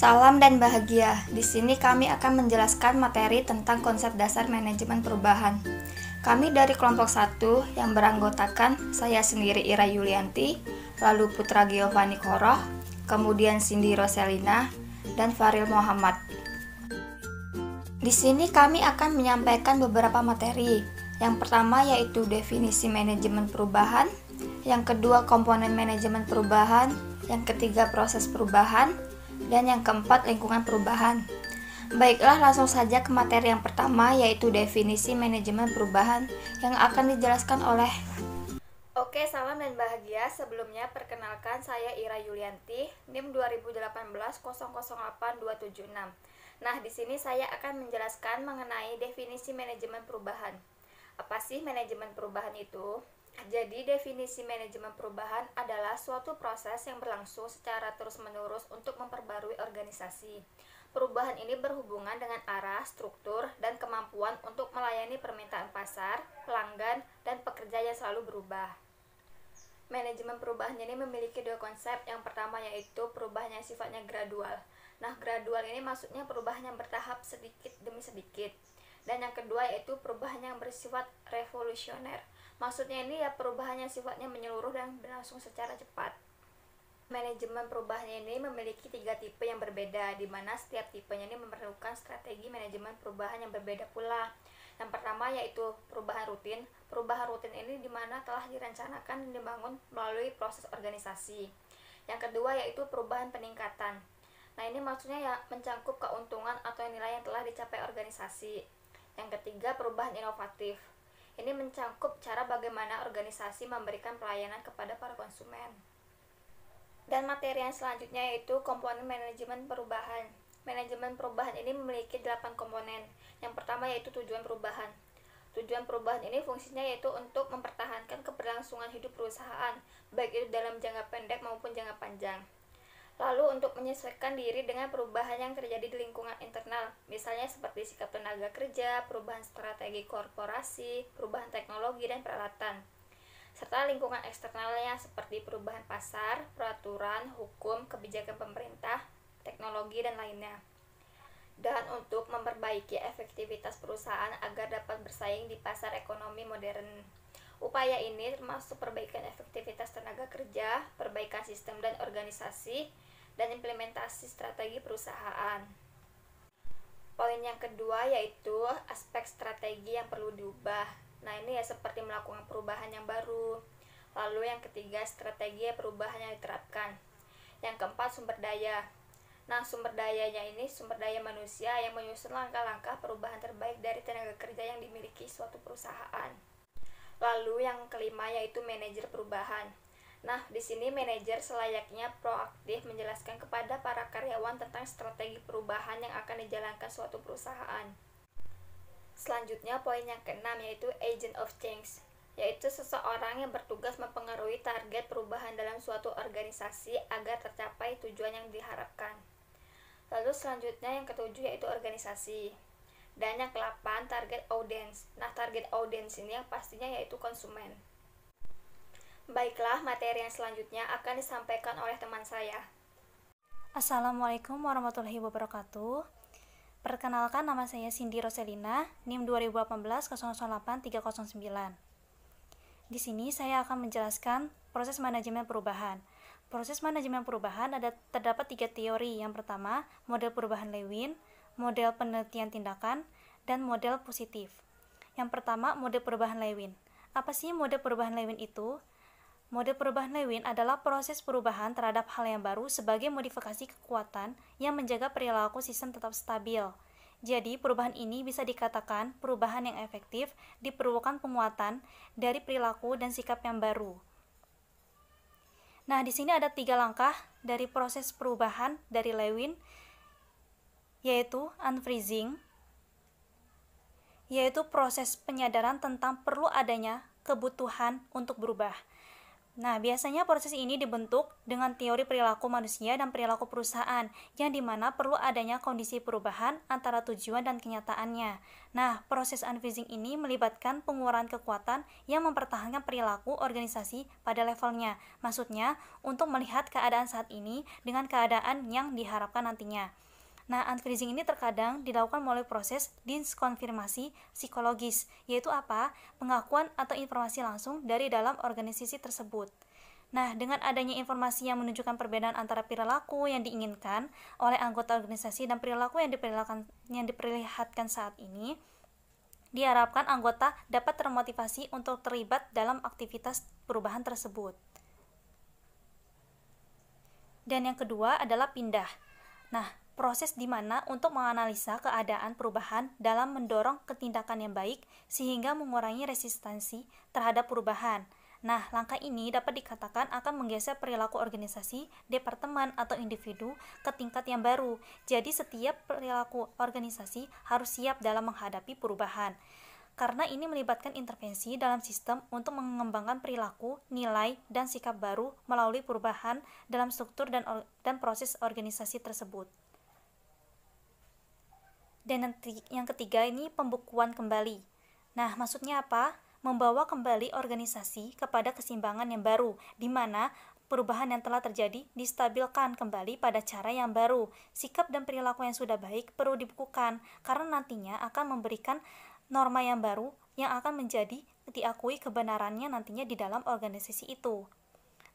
Salam dan bahagia. Di sini kami akan menjelaskan materi tentang konsep dasar manajemen perubahan. Kami dari kelompok 1 yang beranggotakan saya sendiri Ira Yulianti, lalu Putra Giovanni Koroh, kemudian Cindy Roselina, dan Faril Muhammad. Di sini kami akan menyampaikan beberapa materi. Yang pertama yaitu definisi manajemen perubahan, yang kedua komponen manajemen perubahan, yang ketiga proses perubahan, dan yang keempat lingkungan perubahan. Baiklah, langsung saja ke materi yang pertama yaitu definisi manajemen perubahan yang akan dijelaskan oleh Oke, salam dan bahagia. Sebelumnya perkenalkan saya Ira Yulianti, NIM 2018008276. Nah, di sini saya akan menjelaskan mengenai definisi manajemen perubahan. Apa sih manajemen perubahan itu? Jadi, definisi manajemen perubahan adalah suatu proses yang berlangsung secara terus-menerus untuk memperbarui organisasi. Perubahan ini berhubungan dengan arah, struktur, dan kemampuan untuk melayani permintaan pasar, pelanggan, dan pekerja yang selalu berubah. Manajemen perubahan ini memiliki dua konsep. Yang pertama yaitu perubahan yang sifatnya gradual. Nah, gradual ini maksudnya perubahan yang bertahap sedikit demi sedikit. Dan yang kedua yaitu perubahan yang bersifat revolusioner. Maksudnya ini ya perubahan yang sifatnya menyeluruh dan berlangsung secara cepat. Manajemen perubahan ini memiliki 3 tipe yang berbeda, di mana setiap tipenya ini memerlukan strategi manajemen perubahan yang berbeda pula. Yang pertama yaitu perubahan rutin. Perubahan rutin ini di mana telah direncanakan dan dibangun melalui proses organisasi. Yang kedua yaitu perubahan peningkatan. Nah, ini maksudnya ya mencangkup keuntungan atau nilai yang telah dicapai organisasi. Yang ketiga perubahan inovatif. Ini mencangkup cara bagaimana organisasi memberikan pelayanan kepada para konsumen. Dan materi yang selanjutnya yaitu komponen manajemen perubahan. Manajemen perubahan ini memiliki 8 komponen. Yang pertama yaitu tujuan perubahan. Tujuan perubahan ini fungsinya yaitu untuk mempertahankan keberlangsungan hidup perusahaan, baik itu dalam jangka pendek maupun jangka panjang. Lalu untuk menyesuaikan diri dengan perubahan yang terjadi di lingkungan internal, misalnya seperti sikap tenaga kerja, perubahan strategi korporasi, perubahan teknologi dan peralatan, serta lingkungan eksternalnya seperti perubahan pasar, peraturan, hukum, kebijakan pemerintah, teknologi, dan lainnya. Dan untuk memperbaiki efektivitas perusahaan agar dapat bersaing di pasar ekonomi modern. Upaya ini termasuk perbaikan efektivitas tenaga kerja, perbaikan sistem dan organisasi, dan implementasi strategi perusahaan. Poin yang kedua yaitu aspek strategi yang perlu diubah. Nah, ini ya seperti melakukan perubahan yang baru. Lalu yang ketiga strategi perubahan yang diterapkan. Yang keempat sumber daya. Nah, sumber dayanya ini sumber daya manusia yang menyusun langkah-langkah perubahan terbaik dari tenaga kerja yang dimiliki suatu perusahaan. Lalu yang kelima yaitu manajer perubahan. Nah, di sini manajer selayaknya proaktif menjelaskan kepada para karyawan tentang strategi perubahan yang akan dijalankan suatu perusahaan. Selanjutnya poin yang keenam yaitu agent of change, yaitu seseorang yang bertugas mempengaruhi target perubahan dalam suatu organisasi agar tercapai tujuan yang diharapkan. Lalu selanjutnya yang ketujuh yaitu organisasi. Dan yang ke-8 target audience. Nah, target audience ini yang pastinya yaitu konsumen. Baiklah, materi yang selanjutnya akan disampaikan oleh teman saya. Assalamualaikum warahmatullahi wabarakatuh. Perkenalkan, nama saya Cindy Roselina, NIM 2018008309. Di sini saya akan menjelaskan proses manajemen perubahan. Proses manajemen perubahan terdapat 3 teori. Yang pertama, model perubahan Lewin, model penelitian tindakan, dan model positif. Yang pertama, model perubahan Lewin. Apa sih model perubahan Lewin itu? Model perubahan Lewin adalah proses perubahan terhadap hal yang baru sebagai modifikasi kekuatan yang menjaga perilaku sistem tetap stabil. Jadi, perubahan ini bisa dikatakan perubahan yang efektif diperlukan penguatan dari perilaku dan sikap yang baru. Nah, di sini ada 3 langkah dari proses perubahan dari Lewin, yaitu unfreezing, yaitu proses penyadaran tentang perlu adanya kebutuhan untuk berubah. Nah, biasanya proses ini dibentuk dengan teori perilaku manusia dan perilaku perusahaan, yang dimana perlu adanya kondisi perubahan antara tujuan dan kenyataannya. Nah, proses unfreezing ini melibatkan pengurangan kekuatan yang mempertahankan perilaku organisasi pada levelnya. Maksudnya, untuk melihat keadaan saat ini dengan keadaan yang diharapkan nantinya. Nah, unfreezing ini terkadang dilakukan melalui proses diskonfirmasi psikologis, yaitu apa? Pengakuan atau informasi langsung dari dalam organisasi tersebut. Nah, dengan adanya informasi yang menunjukkan perbedaan antara perilaku yang diinginkan oleh anggota organisasi dan perilaku yang diperlihatkan saat ini, diharapkan anggota dapat termotivasi untuk terlibat dalam aktivitas perubahan tersebut. Dan yang kedua adalah pindah. Nah, proses di mana untuk menganalisa keadaan perubahan dalam mendorong ketindakan yang baik sehingga mengurangi resistensi terhadap perubahan. Nah, langkah ini dapat dikatakan akan menggeser perilaku organisasi, departemen, atau individu ke tingkat yang baru. Jadi, setiap perilaku organisasi harus siap dalam menghadapi perubahan. Karena ini melibatkan intervensi dalam sistem untuk mengembangkan perilaku, nilai, dan sikap baru melalui perubahan dalam struktur dan proses organisasi tersebut. Dan yang ketiga ini pembukuan kembali. Nah, maksudnya apa? Membawa kembali organisasi kepada keseimbangan yang baru, di mana perubahan yang telah terjadi distabilkan kembali pada cara yang baru. Sikap dan perilaku yang sudah baik perlu dibukukan, karena nantinya akan memberikan norma yang baru yang akan menjadi diakui kebenarannya nantinya di dalam organisasi itu.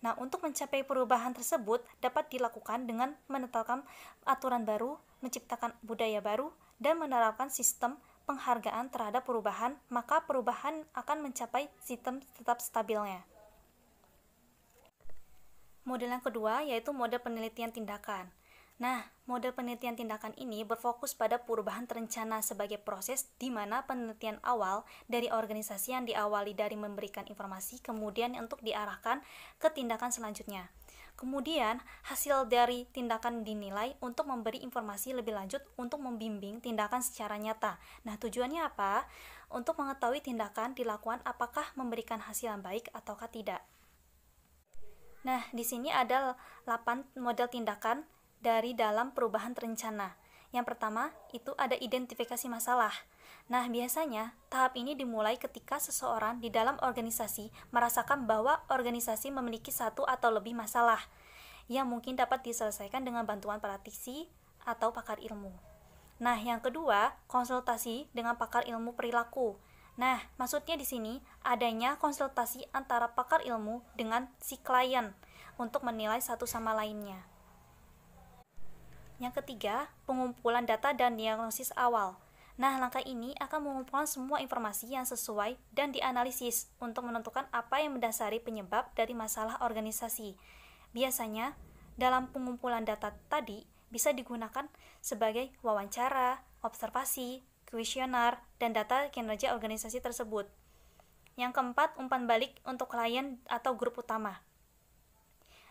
Nah, untuk mencapai perubahan tersebut dapat dilakukan dengan menetapkan aturan baru, menciptakan budaya baru, dan menerapkan sistem penghargaan terhadap perubahan, maka perubahan akan mencapai sistem tetap stabilnya. Model yang kedua yaitu model penelitian tindakan. Nah, model penelitian tindakan ini berfokus pada perubahan terencana sebagai proses di mana penelitian awal dari organisasi yang diawali dari memberikan informasi kemudian untuk diarahkan ke tindakan selanjutnya. Kemudian, hasil dari tindakan dinilai untuk memberi informasi lebih lanjut untuk membimbing tindakan secara nyata. Nah, tujuannya apa? Untuk mengetahui tindakan dilakukan apakah memberikan hasil yang baik ataukah tidak. Nah, di sini ada 8 model tindakan dari dalam perubahan terencana. Yang pertama, itu ada identifikasi masalah. Nah, biasanya tahap ini dimulai ketika seseorang di dalam organisasi merasakan bahwa organisasi memiliki satu atau lebih masalah yang mungkin dapat diselesaikan dengan bantuan praktisi atau pakar ilmu. Nah, yang kedua, konsultasi dengan pakar ilmu perilaku. Nah, maksudnya di sini adanya konsultasi antara pakar ilmu dengan si klien untuk menilai satu sama lainnya. Yang ketiga, pengumpulan data dan diagnosis awal. Nah, langkah ini akan mengumpulkan semua informasi yang sesuai dan dianalisis untuk menentukan apa yang mendasari penyebab dari masalah organisasi. Biasanya, dalam pengumpulan data tadi bisa digunakan sebagai wawancara, observasi, kuesioner, dan data kinerja organisasi tersebut. Yang keempat, umpan balik untuk klien atau grup utama.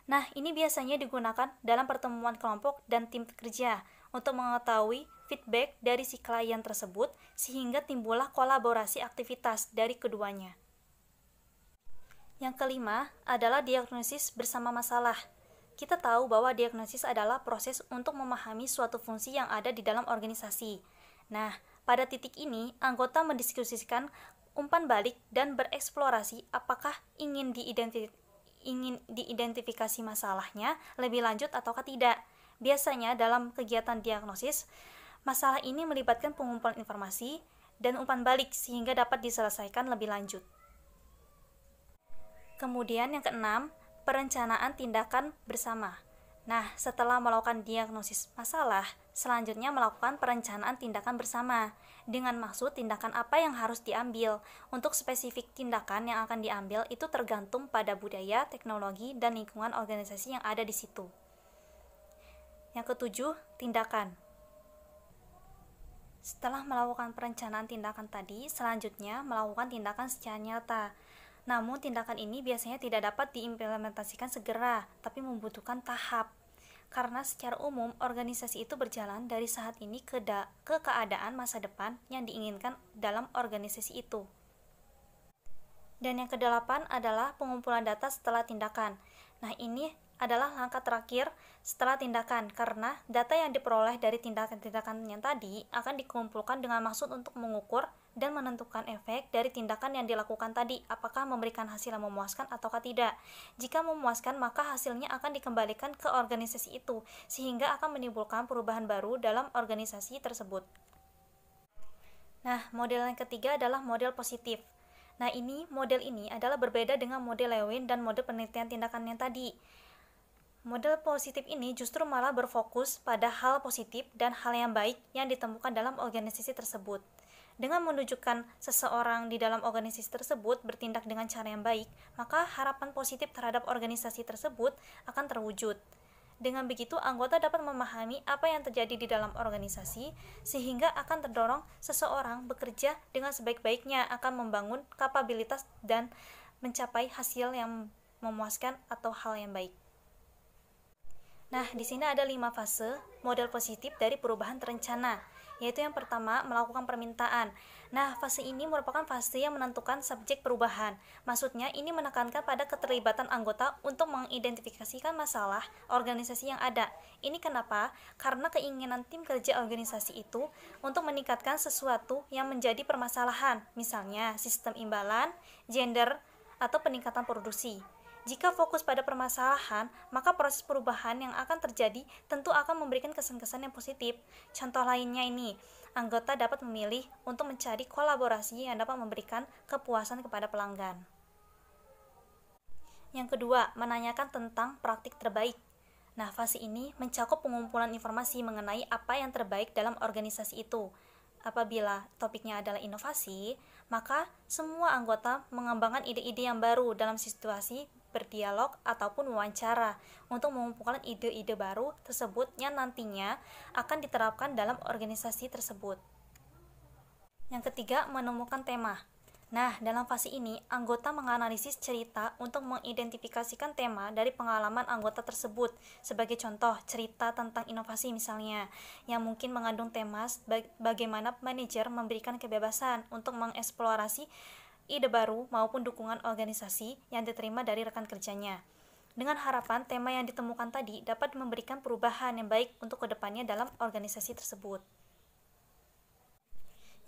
Nah, ini biasanya digunakan dalam pertemuan kelompok dan tim kerja untuk mengetahui feedback dari si klien tersebut sehingga timbullah kolaborasi aktivitas dari keduanya. Yang kelima adalah diagnosis bersama masalah. Kita tahu bahwa diagnosis adalah proses untuk memahami suatu fungsi yang ada di dalam organisasi. Nah, pada titik ini, anggota mendiskusikan umpan balik dan bereksplorasi apakah ingin diidentifikasi masalahnya lebih lanjut ataukah tidak. Biasanya dalam kegiatan diagnosis, masalah ini melibatkan pengumpulan informasi dan umpan balik sehingga dapat diselesaikan lebih lanjut. Kemudian yang keenam, perencanaan tindakan bersama. Nah, setelah melakukan diagnosis masalah, selanjutnya melakukan perencanaan tindakan bersama dengan maksud tindakan apa yang harus diambil. Untuk spesifik tindakan yang akan diambil itu tergantung pada budaya, teknologi, dan lingkungan organisasi yang ada di situ. Yang ketujuh, tindakan. Setelah melakukan perencanaan tindakan tadi, selanjutnya melakukan tindakan secara nyata. Namun tindakan ini biasanya tidak dapat diimplementasikan segera, tapi membutuhkan tahap. Karena secara umum organisasi itu berjalan dari saat ini ke keadaan masa depan yang diinginkan dalam organisasi itu. Dan yang kedelapan adalah pengumpulan data setelah tindakan. Nah, ini adalah langkah terakhir setelah tindakan, karena data yang diperoleh dari tindakan-tindakan yang tadi akan dikumpulkan dengan maksud untuk mengukur dan menentukan efek dari tindakan yang dilakukan tadi, apakah memberikan hasil yang memuaskan ataukah tidak. Jika memuaskan, maka hasilnya akan dikembalikan ke organisasi itu, sehingga akan menimbulkan perubahan baru dalam organisasi tersebut. Nah, model yang ketiga adalah model positif. Nah, model ini adalah berbeda dengan model Lewin dan model penelitian tindakan yang tadi. Model positif ini justru malah berfokus pada hal positif dan hal yang baik yang ditemukan dalam organisasi tersebut. Dengan menunjukkan seseorang di dalam organisasi tersebut bertindak dengan cara yang baik, maka harapan positif terhadap organisasi tersebut akan terwujud. Dengan begitu, anggota dapat memahami apa yang terjadi di dalam organisasi, sehingga akan terdorong seseorang bekerja dengan sebaik-baiknya, akan membangun kapabilitas dan mencapai hasil yang memuaskan atau hal yang baik. Nah, di sini ada 5 fase model positif dari perubahan terencana, yaitu yang pertama, melakukan permintaan. Nah, fase ini merupakan fase yang menentukan subjek perubahan. Maksudnya, ini menekankan pada keterlibatan anggota untuk mengidentifikasikan masalah organisasi yang ada. Ini kenapa? Karena keinginan tim kerja organisasi itu untuk meningkatkan sesuatu yang menjadi permasalahan, misalnya sistem imbalan, gender, atau peningkatan produksi. Jika fokus pada permasalahan, maka proses perubahan yang akan terjadi tentu akan memberikan kesan-kesan yang positif. Contoh lainnya ini, anggota dapat memilih untuk mencari kolaborasi yang dapat memberikan kepuasan kepada pelanggan. Yang kedua, menanyakan tentang praktik terbaik. Nah, fase ini mencakup pengumpulan informasi mengenai apa yang terbaik dalam organisasi itu. Apabila topiknya adalah inovasi, maka semua anggota mengembangkan ide-ide yang baru dalam situasi berdialog ataupun wawancara untuk mengumpulkan ide-ide baru tersebut yang nantinya akan diterapkan dalam organisasi tersebut. Yang ketiga, menemukan tema. Nah, dalam fase ini, anggota menganalisis cerita untuk mengidentifikasikan tema dari pengalaman anggota tersebut. Sebagai contoh, cerita tentang inovasi misalnya, yang mungkin mengandung tema bagaimana manajer memberikan kebebasan untuk mengeksplorasi ide baru maupun dukungan organisasi yang diterima dari rekan kerjanya. Dengan harapan tema yang ditemukan tadi dapat memberikan perubahan yang baik untuk kedepannya dalam organisasi tersebut.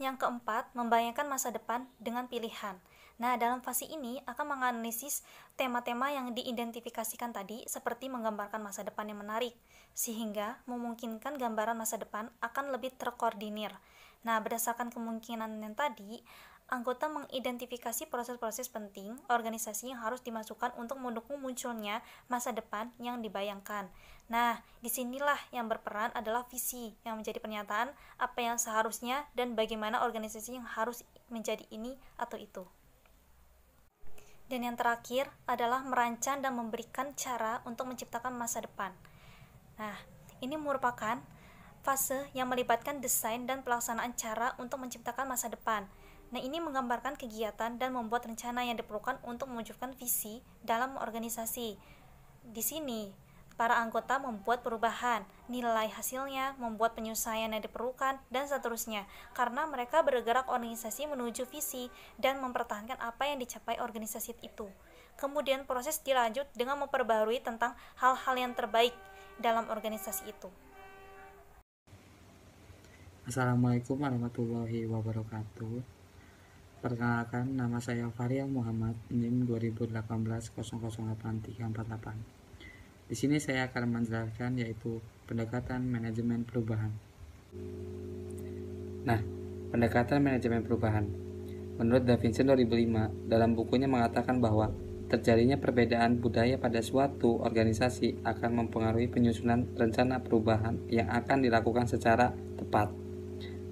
Yang keempat, membayangkan masa depan dengan pilihan. Nah, dalam fase ini akan menganalisis tema-tema yang diidentifikasikan tadi seperti menggambarkan masa depan yang menarik, sehingga memungkinkan gambaran masa depan akan lebih terkoordinir. Nah, berdasarkan kemungkinan yang tadi, anggota mengidentifikasi proses-proses penting organisasi yang harus dimasukkan untuk mendukung munculnya masa depan yang dibayangkan. Nah, disinilah yang berperan adalah visi yang menjadi pernyataan apa yang seharusnya dan bagaimana organisasi yang harus menjadi ini atau itu. Dan yang terakhir adalah merancang dan memberikan cara untuk menciptakan masa depan. Nah, ini merupakan fase yang melibatkan desain dan pelaksanaan cara untuk menciptakan masa depan. Nah, ini menggambarkan kegiatan dan membuat rencana yang diperlukan untuk mewujudkan visi dalam organisasi. Di sini, para anggota membuat perubahan, nilai hasilnya, membuat penyelesaian yang diperlukan, dan seterusnya, karena mereka bergerak organisasi menuju visi dan mempertahankan apa yang dicapai organisasi itu. Kemudian proses dilanjut dengan memperbarui tentang hal-hal yang terbaik dalam organisasi itu. Assalamualaikum warahmatullahi wabarakatuh. Perkenalkan, nama saya Faryal Muhammad, NIM 2018-008348. Di sini saya akan menjelaskan yaitu pendekatan manajemen perubahan. Nah, pendekatan manajemen perubahan. Menurut Davidson 2005, dalam bukunya mengatakan bahwa terjadinya perbedaan budaya pada suatu organisasi akan mempengaruhi penyusunan rencana perubahan yang akan dilakukan secara tepat.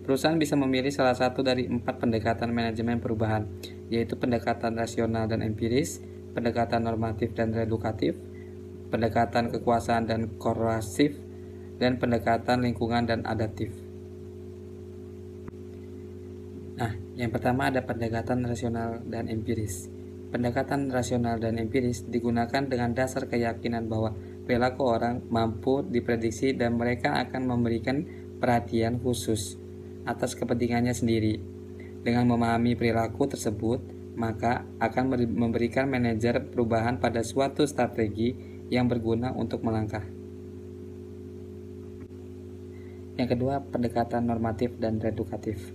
Perusahaan bisa memilih salah satu dari 4 pendekatan manajemen perubahan, yaitu pendekatan rasional dan empiris, pendekatan normatif dan redukatif, pendekatan kekuasaan dan korosif, dan pendekatan lingkungan dan adaptif. Nah, yang pertama ada pendekatan rasional dan empiris. Pendekatan rasional dan empiris digunakan dengan dasar keyakinan bahwa perilaku orang mampu diprediksi dan mereka akan memberikan perhatian khusus atas kepentingannya sendiri. Dengan memahami perilaku tersebut, maka akan memberikan manajer perubahan pada suatu strategi yang berguna untuk melangkah. Yang kedua, pendekatan normatif dan redukatif.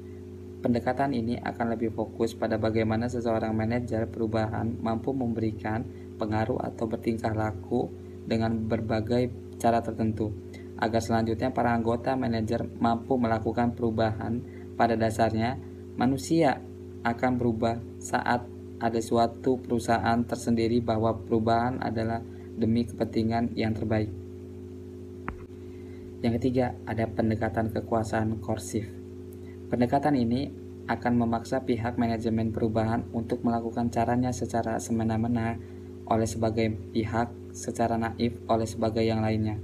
Pendekatan ini akan lebih fokus pada bagaimana seseorang manajer perubahan mampu memberikan pengaruh atau bertingkah laku dengan berbagai cara tertentu, agar selanjutnya para anggota manajer mampu melakukan perubahan. Pada dasarnya, manusia akan berubah saat ada suatu perusahaan tersendiri bahwa perubahan adalah demi kepentingan yang terbaik. Yang ketiga, ada pendekatan kekuasaan korsif. Pendekatan ini akan memaksa pihak manajemen perubahan untuk melakukan caranya secara semena-mena oleh sebagai pihak, secara naif oleh sebagai yang lainnya,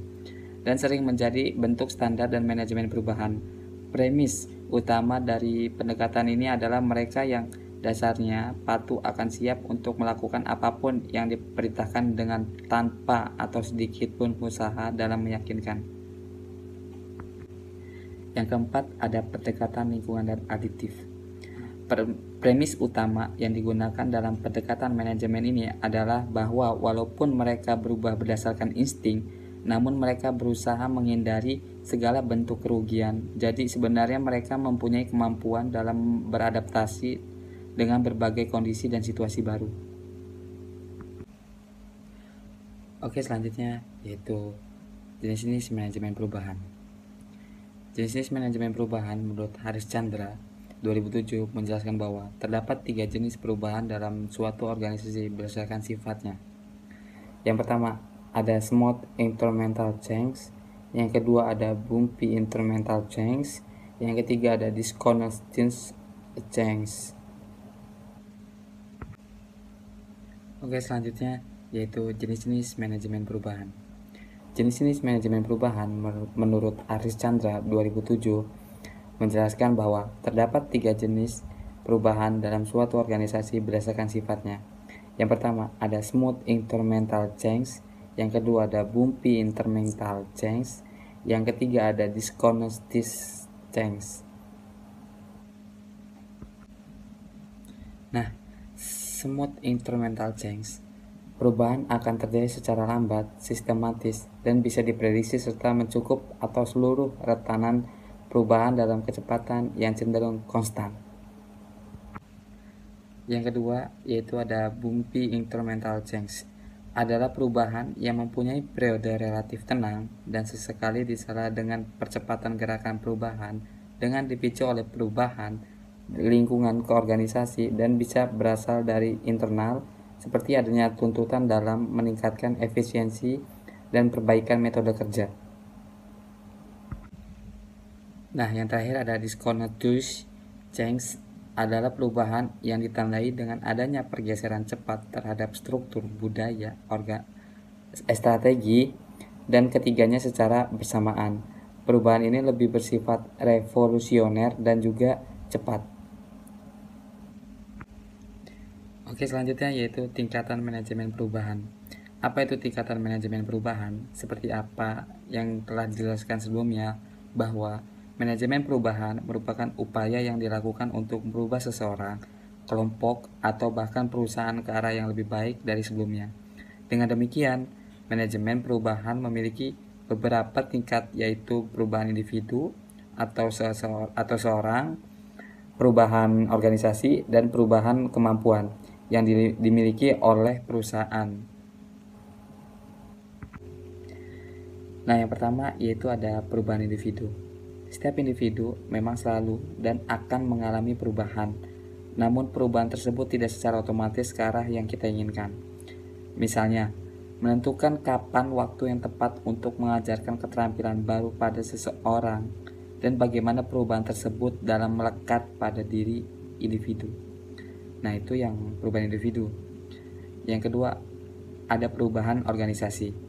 dan sering menjadi bentuk standar dan manajemen perubahan. Premis utama dari pendekatan ini adalah mereka yang dasarnya patuh akan siap untuk melakukan apapun yang diperintahkan dengan tanpa atau sedikit pun usaha dalam meyakinkan. Yang keempat, ada pendekatan lingkungan dan aditif. Premis utama yang digunakan dalam pendekatan manajemen ini adalah bahwa walaupun mereka berubah berdasarkan insting, namun mereka berusaha menghindari segala bentuk kerugian. Jadi sebenarnya mereka mempunyai kemampuan dalam beradaptasi dengan berbagai kondisi dan situasi baru. Oke, selanjutnya yaitu jenis-jenis manajemen perubahan. Jenis-jenis manajemen perubahan menurut Haris Chandra 2007 menjelaskan bahwa terdapat 3 jenis perubahan dalam suatu organisasi berdasarkan sifatnya. Yang pertama, ada smooth incremental change. Yang kedua, ada bumpy incremental change. Yang ketiga, ada disconnected change. Oke, selanjutnya yaitu jenis-jenis manajemen perubahan. Jenis-jenis manajemen perubahan menurut Haris Chandra 2007 menjelaskan bahwa terdapat 3 jenis perubahan dalam suatu organisasi berdasarkan sifatnya. Yang pertama, ada smooth incremental change. Yang kedua, ada bumpy incremental change. Yang ketiga, ada disconnected change. Nah, smooth incremental change, perubahan akan terjadi secara lambat, sistematis, dan bisa diprediksi serta mencakup atau seluruh retanan perubahan dalam kecepatan yang cenderung konstan. Yang kedua, yaitu ada bumpy incremental change, adalah perubahan yang mempunyai periode relatif tenang dan sesekali disertai dengan percepatan gerakan perubahan dengan dipicu oleh perubahan lingkungan ke organisasi dan bisa berasal dari internal, seperti adanya tuntutan dalam meningkatkan efisiensi dan perbaikan metode kerja. Nah, yang terakhir ada disconnected change, adalah perubahan yang ditandai dengan adanya pergeseran cepat terhadap struktur, budaya, strategi, dan ketiganya secara bersamaan. Perubahan ini lebih bersifat revolusioner dan juga cepat. Oke, selanjutnya yaitu tingkatan manajemen perubahan. Apa itu tingkatan manajemen perubahan? Seperti apa yang telah dijelaskan sebelumnya, bahwa manajemen perubahan merupakan upaya yang dilakukan untuk merubah seseorang, kelompok, atau bahkan perusahaan ke arah yang lebih baik dari sebelumnya. Dengan demikian, manajemen perubahan memiliki beberapa tingkat, yaitu perubahan individu atau seorang, perubahan organisasi, dan perubahan kemampuan yang dimiliki oleh perusahaan. Nah, yang pertama yaitu ada perubahan individu. Setiap individu memang selalu dan akan mengalami perubahan, namun perubahan tersebut tidak secara otomatis ke arah yang kita inginkan. Misalnya, menentukan kapan waktu yang tepat untuk mengajarkan keterampilan baru pada seseorang dan bagaimana perubahan tersebut dalam melekat pada diri individu. Nah, itu yang perubahan individu. Yang kedua, ada perubahan organisasi.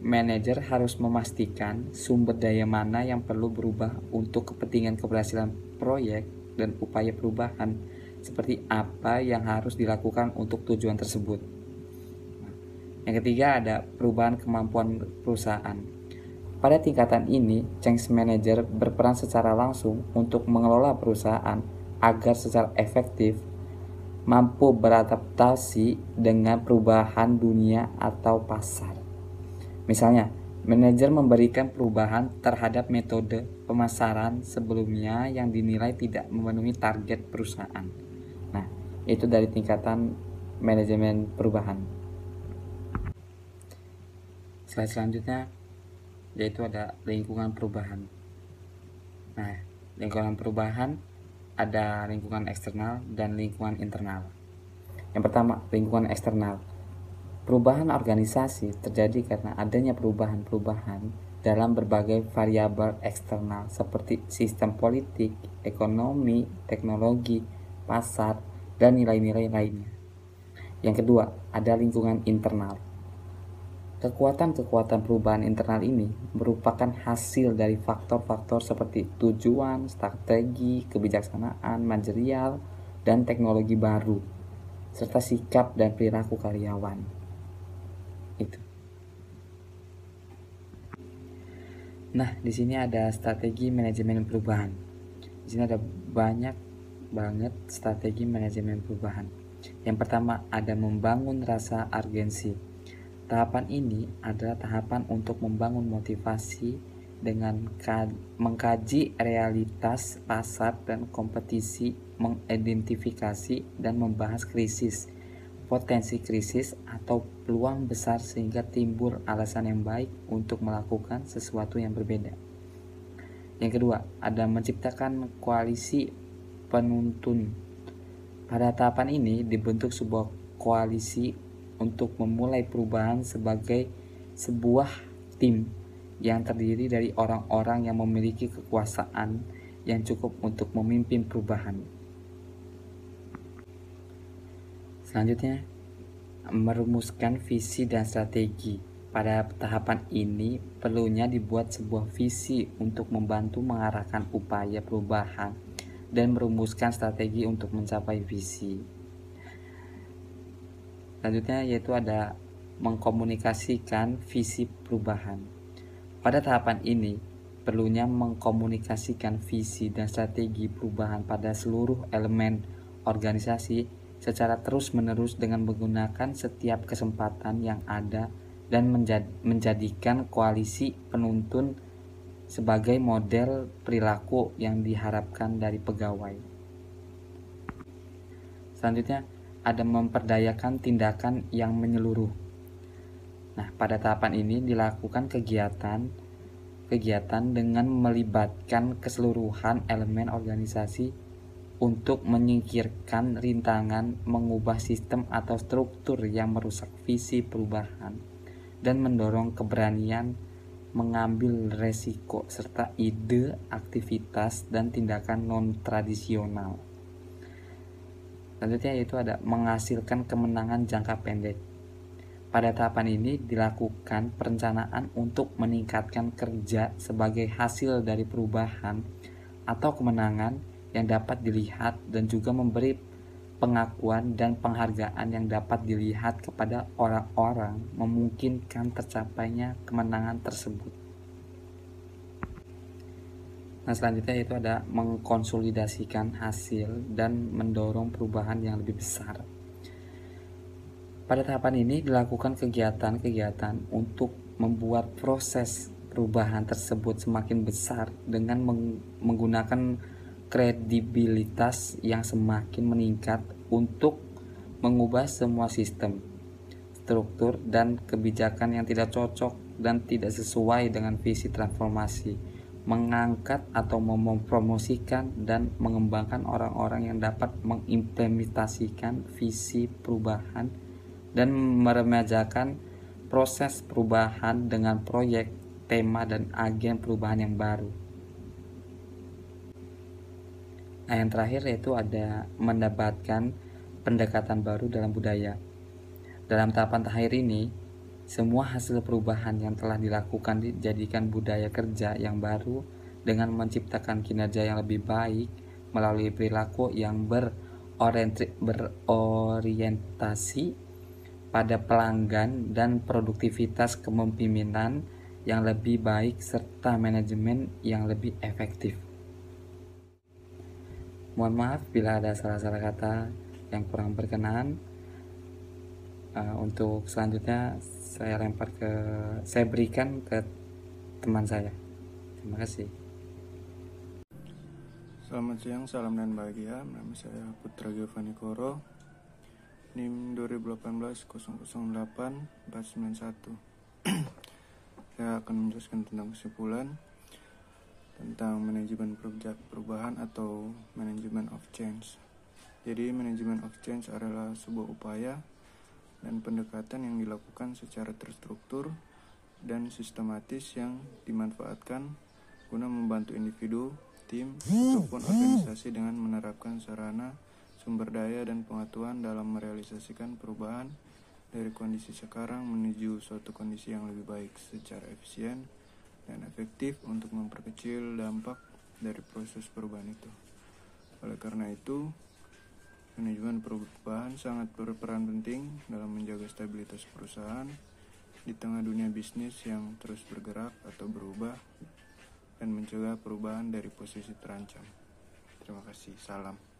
Manajer harus memastikan sumber daya mana yang perlu berubah untuk kepentingan keberhasilan proyek dan upaya perubahan, seperti apa yang harus dilakukan untuk tujuan tersebut. Yang ketiga, ada perubahan kemampuan perusahaan. Pada tingkatan ini, change manager berperan secara langsung untuk mengelola perusahaan agar secara efektif mampu beradaptasi dengan perubahan dunia atau pasar. Misalnya, manajer memberikan perubahan terhadap metode pemasaran sebelumnya yang dinilai tidak memenuhi target perusahaan. Nah, itu dari tingkatan manajemen perubahan. Slide selanjutnya yaitu ada lingkungan perubahan. Nah, lingkungan perubahan ada lingkungan eksternal dan lingkungan internal. Yang pertama, lingkungan eksternal. Perubahan organisasi terjadi karena adanya perubahan-perubahan dalam berbagai variabel eksternal seperti sistem politik, ekonomi, teknologi, pasar, dan nilai-nilai lainnya. Yang kedua, ada lingkungan internal. Kekuatan-kekuatan perubahan internal ini merupakan hasil dari faktor-faktor seperti tujuan, strategi, kebijaksanaan, manajerial, dan teknologi baru, serta sikap dan perilaku karyawan. Itu. Nah, di sini ada strategi manajemen perubahan. Di sini ada banyak banget strategi manajemen perubahan. Yang pertama, ada membangun rasa urgensi. Tahapan ini adalah tahapan untuk membangun motivasi dengan mengkaji realitas pasar dan kompetisi, mengidentifikasi dan membahas krisis, potensi krisis atau peluang besar sehingga timbul alasan yang baik untuk melakukan sesuatu yang berbeda. Yang kedua, ada menciptakan koalisi penuntun. Pada tahapan ini dibentuk sebuah koalisi untuk memulai perubahan sebagai sebuah tim yang terdiri dari orang-orang yang memiliki kekuasaan yang cukup untuk memimpin perubahan. Selanjutnya, merumuskan visi dan strategi. Pada tahapan ini perlunya dibuat sebuah visi untuk membantu mengarahkan upaya perubahan dan merumuskan strategi untuk mencapai visi. Selanjutnya yaitu ada mengkomunikasikan visi perubahan. Pada tahapan ini, perlunya mengkomunikasikan visi dan strategi perubahan pada seluruh elemen organisasi secara terus-menerus dengan menggunakan setiap kesempatan yang ada dan menjadikan koalisi penuntun sebagai model perilaku yang diharapkan dari pegawai. Selanjutnya, ada memperdayakan tindakan yang menyeluruh. Nah, pada tahapan ini dilakukan kegiatan dengan melibatkan keseluruhan elemen organisasi untuk menyingkirkan rintangan, mengubah sistem atau struktur yang merusak visi perubahan, dan mendorong keberanian mengambil resiko serta ide, aktivitas, dan tindakan non-tradisional. Selanjutnya yaitu ada menghasilkan kemenangan jangka pendek. Pada tahapan ini dilakukan perencanaan untuk meningkatkan kerja sebagai hasil dari perubahan atau kemenangan yang dapat dilihat dan juga memberi pengakuan dan penghargaan yang dapat dilihat kepada orang-orang memungkinkan tercapainya kemenangan tersebut. Nah, selanjutnya yaitu ada mengkonsolidasikan hasil dan mendorong perubahan yang lebih besar. Pada tahapan ini dilakukan kegiatan-kegiatan untuk membuat proses perubahan tersebut semakin besar dengan menggunakan kredibilitas yang semakin meningkat untuk mengubah semua sistem, struktur, dan kebijakan yang tidak cocok dan tidak sesuai dengan visi transformasi, mengangkat atau mempromosikan dan mengembangkan orang-orang yang dapat mengimplementasikan visi perubahan dan meremajakan proses perubahan dengan proyek, tema, dan agen perubahan yang baru. Nah, yang terakhir yaitu ada mendapatkan pendekatan baru dalam budaya. Dalam tahapan terakhir ini, semua hasil perubahan yang telah dilakukan dijadikan budaya kerja yang baru dengan menciptakan kinerja yang lebih baik melalui perilaku yang berorientasi pada pelanggan dan produktivitas kepemimpinan yang lebih baik serta manajemen yang lebih efektif. Mohon maaf bila ada salah-salah kata. yang kurang berkenan. Untuk selanjutnya saya berikan ke teman saya. Terima kasih. Selamat siang, salam dan bahagia. Nama saya Putra Giovanni Koro, NIM 2018-008-491. Saya akan menjelaskan tentang kesimpulan tentang manajemen perubahan atau manajemen of change. Jadi manajemen of change adalah sebuah upaya dan pendekatan yang dilakukan secara terstruktur dan sistematis yang dimanfaatkan guna membantu individu, tim, ataupun organisasi dengan menerapkan sarana, sumber daya, dan pengetahuan dalam merealisasikan perubahan dari kondisi sekarang menuju suatu kondisi yang lebih baik secara efisien dan efektif untuk memperkecil dampak dari proses perubahan itu. Oleh karena itu, manajemen perubahan sangat berperan penting dalam menjaga stabilitas perusahaan di tengah dunia bisnis yang terus bergerak atau berubah dan mencegah perubahan dari posisi terancam. Terima kasih. Salam.